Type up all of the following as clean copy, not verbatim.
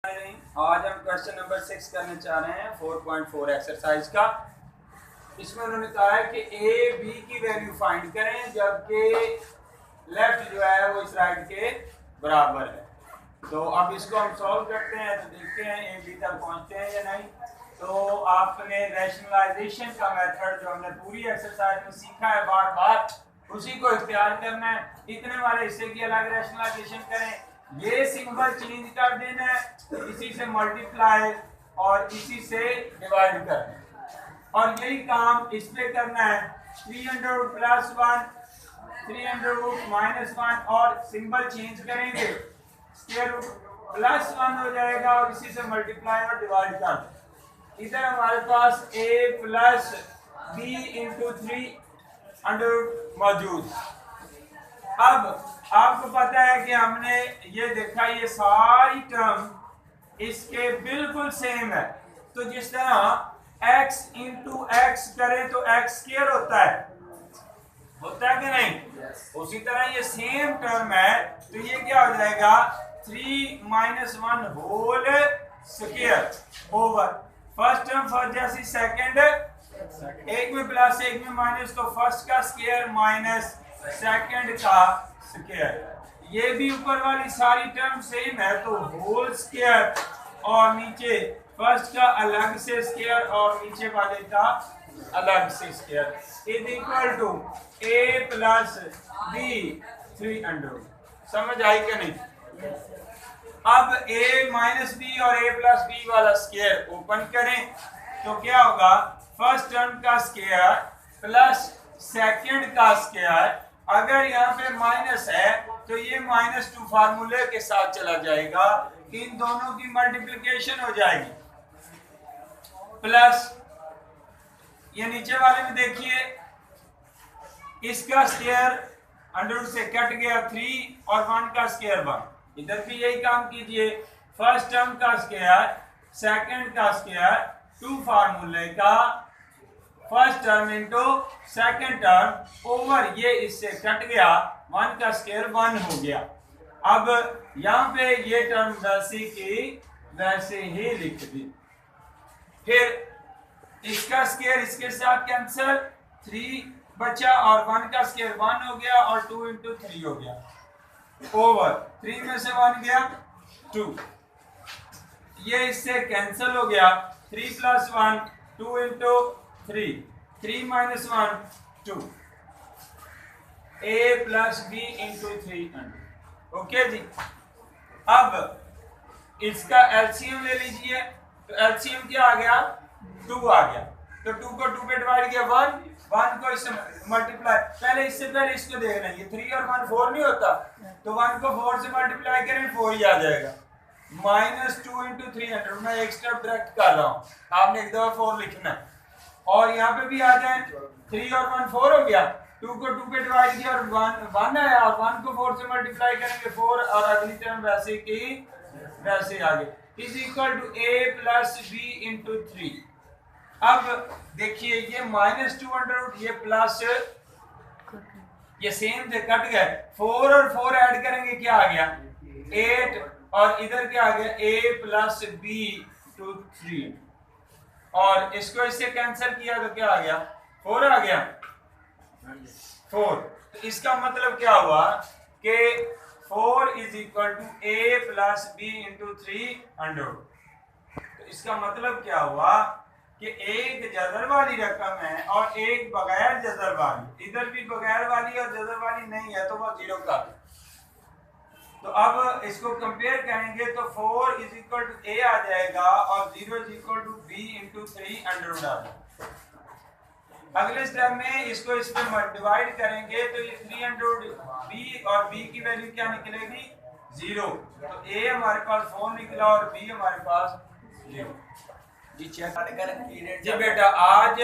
आज हम question number 6 करने चाह रहे हैं 4.4 एक्सरसाइज का। इसमें उन्होंने कहा है कि ए बी की वैल्यू फाइंड करें जबकि लेफ्ट जो है वो इस राइट के बराबर है। तो अब इसको हम सॉल्व करते हैं तो देखते हैं ए बी तक पहुंचते हैं या नहीं। तो आपने रैशनलाइजेशन का मेथड जो हमने पूरी एक्सरसाइज में सीखा है बार बार उसी को इख्तियार करना है। इतने वाले हिस्से की अलग रैशनलाइजेशन करें, ये सिंबल चेंज कर देना है, इसी से मल्टीप्लाई और इसी से डिवाइड करना है और यही काम इस पे करना है। 300 प्लस 1 300 माइनस 1 और सिंबल चेंज करेंगे, स्क्वायर रूट प्लस 1 हो जाएगा और इसी से मल्टीप्लाई और डिवाइड कर दें। इधर हमारे पास a plus b into 3 under मौजूद। अब आपको पता है कि हमने ये देखा ये सारी टर्म इसके बिल्कुल सेम है। तो जिस तरह x इंटू एक्स करें तो x स्क्वायर होता है कि नहीं? उसी तरह ये सेम टर्म है तो ये क्या हो जाएगा 3 minus 1 whole square over first term first जैसी सेकंड, एक में प्लस एक में माइनस तो फर्स्ट का स्क्वायर माइनस सेकंड का स्क्वायर। ये भी ऊपर वाली सारी टर्म सेम है तो होल स्क्वायर और नीचे फर्स्ट का अलग से स्क्वायर और नीचे वाले का अलग से square is equal to a plus b 300। समझ आई क्या नहीं? अब a माइनस b और a प्लस b वाला स्क्वायर ओपन करें तो क्या होगा फर्स्ट टर्म का स्क्वायर प्लस सेकंड का स्क्वायर। अगर यहाँ पे माइनस है तो ये -2 फार्मूले के साथ चला जाएगा, इन दोनों की मल्टीप्लिकेशन हो जाएगी प्लस ये नीचे वाले में देखिए इसका स्क्वायर अंडर से कट गया 3 और 1 का स्क्वायर 1। इधर भी यही काम कीजिए, फर्स्ट टर्म का स्क्वायर सेकंड का स्क्वायर 2 फार्मूले का first term into second term over ये इससे कट गया 1 का स्क्वायर 1 हो गया। अब यहाँ पे ये टर्म वैसे की वैसे ही लिख दी, फिर इसका स्क्वायर इसके साथ कैंसिल 3 बचा और 1 का स्क्वायर 1 हो गया और 2 इंटू 3 हो गया ओवर 3 में से 1 गया 2, ये इससे कैंसिल हो गया 3 plus 1 2 into 3 minus 1 2 a plus b into 300। Okay जी, अब इसका एलसीएम ले लीजिए तो एलसीएम क्या आ गया 2 आ गया तो 2 को 2 पे डिवाइड किया 1 को इससे मल्टीप्लाई, पहले इसको देखना है, ये 3 और 1 4 नहीं होता तो 1 को 4 से मल्टीप्लाई करें 4 ही आ जाएगा -2 इंटू 300। मैं एक स्टेप डायरेक्ट कर रहा हूँ, आपने एक दफा 4 लिखना है और यहाँ पे भी आ जाए 3 और 1 4 हो गया, 2 को 2 पे डिवाइड किया और 1 आया और 1 को 4 से मल्टीप्लाई करेंगे 4 और अगली टर्म वैसे की वैसे आगे is equal to a plus b into 3। अब देखिए ये -2 अंडर रूट ये प्लस ये सेम थे कट गए 4 और 4 ऐड करेंगे क्या आ गया 8 और इधर क्या आ गया a प्लस b टू 3 और इसको इससे कैंसिल किया तो क्या आ गया 4 आ गया 4। तो इसका मतलब क्या हुआ कि 4 is equal to a plus b into 300। तो इसका मतलब क्या हुआ कि एक जज़र वाली रकम है और एक बगैर जज़र वाली, इधर भी बगैर वाली और जज़र वाली नहीं है तो वो 0 का। तो अब इसको कंपेयर करेंगे तो 4 इज इक्वल टू a आ जाएगा और 0 is equal to b into 3 under root आ जाएगा। अगले स्टेप में इसको इस पे डिवाइड करेंगे तो ये 300 b और b की वैल्यू क्या निकलेगी 0, तो a हमारे पास 4 निकला और b हमारे पास 0। जी चेक करें जी बेटा, आज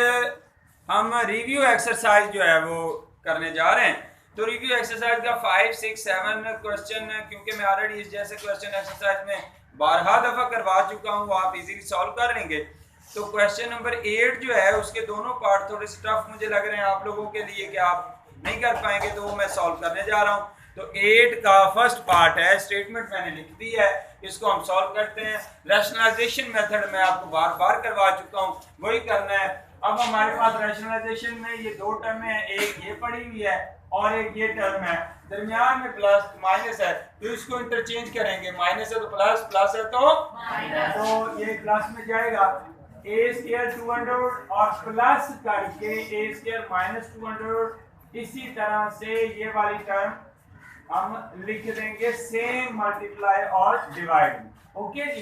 हम रिव्यू एक्सरसाइज जो है वो करने जा रहे हैं। तो रिव्यू एक्सरसाइज का 5 6 7 क्वेश्चन, क्योंकि मैं ऑलरेडी इस जैसे क्वेश्चन एक्सरसाइज में 12 दफा करवा चुका हूँ, आप इजीली सॉल्व कर लेंगे। तो क्वेश्चन नंबर 8 जो है उसके दोनों पार्ट थोड़े से टफ मुझे लग रहे हैं आप लोगों के लिए कि आप नहीं कर पाएंगे, तो वो मैं सॉल्व करने जा रहा हूँ। तो 8 का फर्स्ट पार्ट है, स्टेटमेंट मैंने लिख दी है, इसको हम सॉल्व करते हैं। रैशनलाइजेशन मेथड मैं आपको बार बार करवा चुका हूँ, वही करना है। अब हमारे पास रैशनलाइजेशन में ये दो टर्म है, एक ये पड़ी हुई है और एक ये टर्म है, दरमियान में प्लस माइनस है, तो इसको इंटरचेंज करेंगे। माइनस है तो प्लस, प्लस है तो माइनस, तो ये प्लस में जाएगा। ए स्क्वायर 200 और प्लस करके ए स्क्वायर माइनस 200, इसी तरह से ये वाली टर्म हम लिख देंगे सेम मल्टीप्लाई और डिवाइड। ओके जी,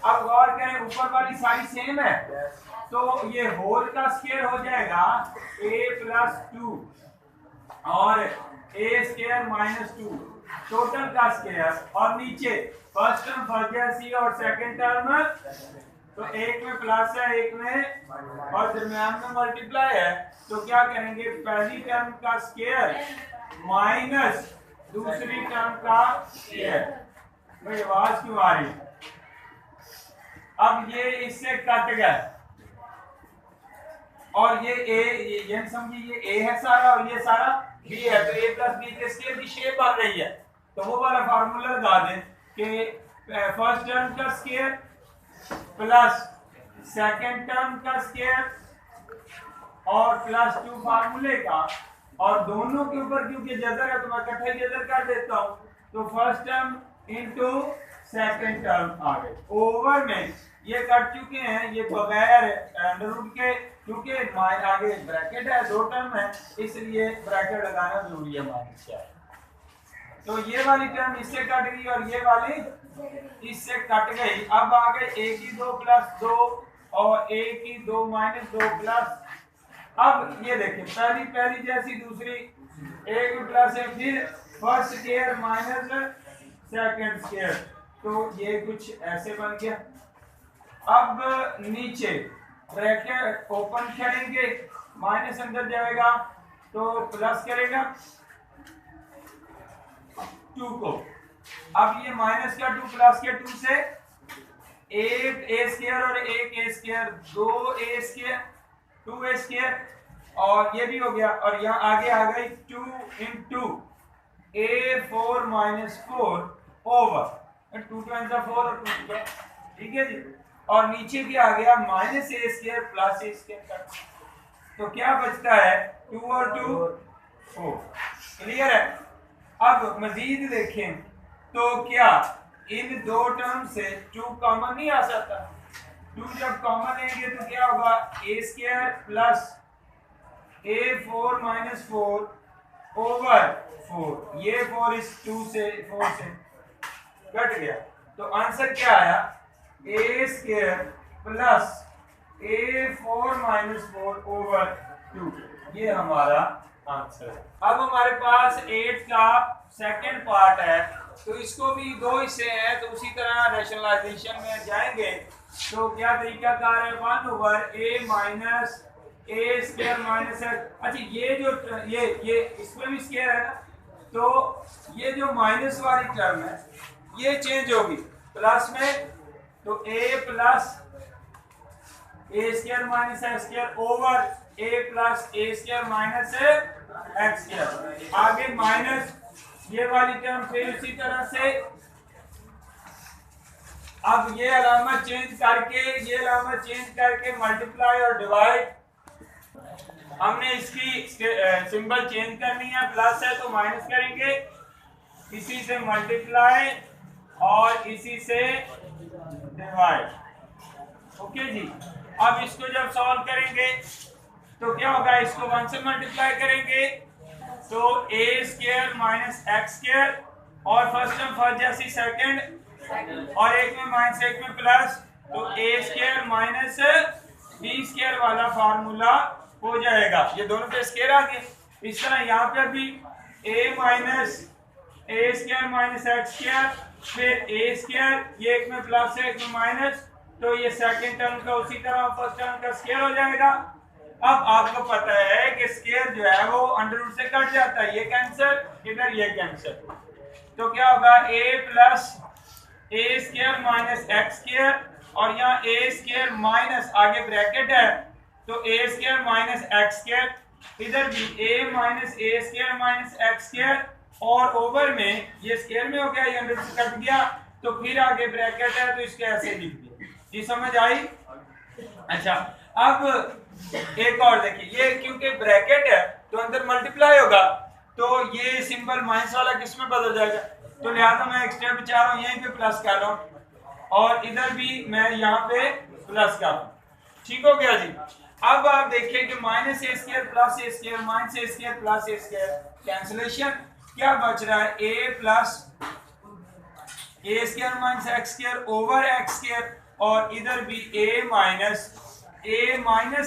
अब गौर करें, ऊपर वाली सारी सेम है, तो ये होल का स्क्वायर हो जाएगा a प्लस 2 और a स्क्वायर माइनस 2 टोटल का स्क्वायर, और नीचे फर्स्ट टर्म फर्स्ट और सेकंड टर्म, तो एक में प्लस है एक में और दरमियान में मल्टीप्लाई है, तो क्या करेंगे, पहली टर्म का स्क्वायर माइनस दूसरी टर्म का स्क्वायर। भाई आवाज क्यों आ रही है? अब ये इससे कट गया और ये ए, समझिए ये ए है सारा और ये सारा बी है, तो ए प्लस बी के स्क्वायर की शेप बन रही है। तो वो वाला फार्मूला लगा दें कि फर्स्ट टर्म का स्क्वायर प्लस सेकंड टर्म का स्क्वायर और प्लस 2 फार्मूले का, और दोनों के ऊपर क्योंकि जजर है तो मैं इकट्ठा जजर कर देता हूं, तो first term into second term आ गए। ओवर में ये कट चुके हैं, ये बगैर अंडर रूट के, क्योंकि आगे ब्रैकेट है, दो टर्म है, इसलिए ब्रैकेट लगाना जरूरी है माइनस क्या है। तो ये वाली टर्म इससे कट गई और ये वाली इससे कट गई। अब आ गए a की 2 प्लस 2 और a की 2 माइनस 2 प्लस। अब ये देखिए पहली जैसी दूसरी, एक प्लस है, फिर first square minus second square, तो ये कुछ ऐसे बन गया। अब नीचे ब्रैकेट ओपन करेंगे, माइनस अंदर जाएगा तो प्लस करेगा 2 को। अब ये माइनस का 2 प्लस के 2 से एक ए स्क्वायर और एक ए स्क्वायर, 2 ए स्क्वायर 2 ए स्क्वायर, और ये भी हो गया, और यहाँ आगे आ गई 2 इंटू ए 4 माइनस 4 ओवर 2 2 4 और 2, ठीक है जी। और नीचे क्या आ गया, minus a square plus A square, तो क्या बचता है 2 और 2 4। क्लियर है? अब मजीद देखें तो क्या इन दो टर्म से 2 कॉमन नहीं आ सकता? 2 जब कॉमन लेंगे तो क्या होगा, ए स्क्वायर प्लस ए 4 माइनस 4 ओवर 4, ये 4 इस 2 से 4 से कट गया, तो आंसर क्या आया, ए स्क्वायर प्लस ए 4 माइनस 4 ओवर 2, ये हमारा आंसर है। अब हमारे पास 8 का सेकंड पार्ट है, तो इसको भी दो हिस्से हैं, तो उसी तरह रैशनलाइजेशन में जाएंगे तो क्या तरीका कार है, 1 over A minus a square minus है। अच्छा ये जो ये इसमें भी स्क्वायर है ना, तो ये जो माइनस वाली टर्म है ये चेंज होगी प्लस में, तो A plus A square minus x square over A plus A square minus x square, आगे माइनस ये वाली टर्म फिर इसी तरह से। अब ये अलामत चेंज करके मल्टीप्लाई और डिवाइड, हमने इसकी सिंबल चेंज करनी है, प्लस है तो माइनस करेंगे, इसी से मल्टीप्लाई और इसी से डिवाइड। ओके जी, अब इसको जब सॉल्व करेंगे तो क्या होगा, इसको 1 से मल्टीप्लाई करेंगे तो ए स्क्वायर माइनस एक्स स्क्वायर, और फर्स्ट टर्म फर्स्ट जैसी सेकंड, और एक में माइनस एक में प्लस, तो ए स्क्वायर माइनस बी स्क्वायर वाला फार्मूला हो जाएगा। ये दोनों पे स्क्वायर आ गए। इस तरह यहाँ पे भी a minus a square minus x square, फिर ए स्क्वायर, ये एक में प्लस है एक में माइनस, तो ये सेकंड टर्म का उसी तरह फर्स्ट टर्म का स्क्वायर हो जाएगा। अब आपको पता है कि स्क्वायर जो है वो अंडर रूट से कट जाता है, ये कैंसिल, इधर ये कैंसिल, तो क्या होगा a plus A square minus x square, और यहाँ ए स्क्वायर माइनस आगे ब्रैकेट है तो ए स्क्वायर माइनस एक्स स्क्वायर, इधर भी a minus a square minus x square और ओवर में ये स्क्वायर में हो गया, ये 100 से कट गया, तो फिर आगे ब्रैकेट है तो इसके ऐसे लिख दिया। जी समझ आई? अच्छा, अब एक और देखिए, ये क्योंकि ब्रैकेट है तो अंदर मल्टीप्लाई होगा, तो ये सिंबल माइनस वाला किस में बदल जाएगा, तो लिहाजा मैं एक स्टेप चाह रहा हूँ यहीं पे प्लस कर रहा हूँ और इधर भी मैं यहाँ पे प्लस कर रहा हूँ। ठीक हो गया जी। अब आप देखिए कि minus a square plus A square minus a square plus A square cancellation, क्या बच रहा है, a plus A square minus x square over x square, और इधर भी a minus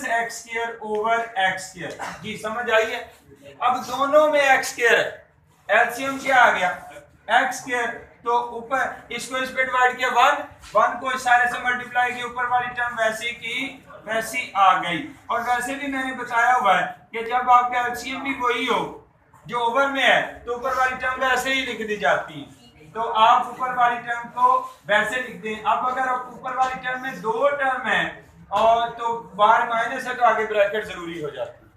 x square over x square. जी समझ आई है? अब दोनों में एक्स स्क्वायर है, एलसीएम क्या आ गया, एक्स स्क्वायर, तो ऊपर इसको इस पे डिवाइड किया 1 को इस सारे से मल्टीप्लाई किया, ऊपर वाली टर्म वैसी की वैसी आ गई। और वैसे भी मैंने बताया हुआ है कि जब आपका एलसीएम भी वही हो जो ओवर में है तो ऊपर वाली टर्म वैसे ही लिख दी जाती है, तो आप ऊपर वाली टर्म को वैसे लिख दें। अब अगर ऊपर वाली टर्म में 2 टर्म है और तो बाहर माइनस है तो आगे ब्रैकेट जरूरी हो जाती है,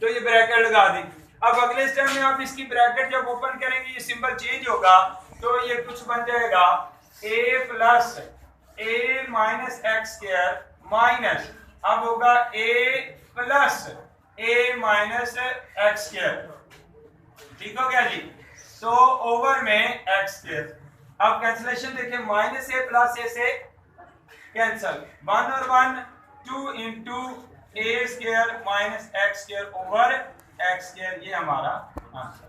तो ये ब्रैकेट लगा दी। अब अगले स्टेप में आप इसकी ब्रैकेट जब ओपन करेंगे ये सिंबल चेंज होगा, तो ये कुछ बन जाएगा a plus a minus x square minus, अब होगा a plus a minus x square. ठीक हो गया जी। तो ओवर में एक्स स्क्वायर, अब कैंसिलेशन देखिए, माइनस ए प्लस ए से कैंसल, 1 और 1 2 into a square minus x square over x square, ये हमारा आंसर।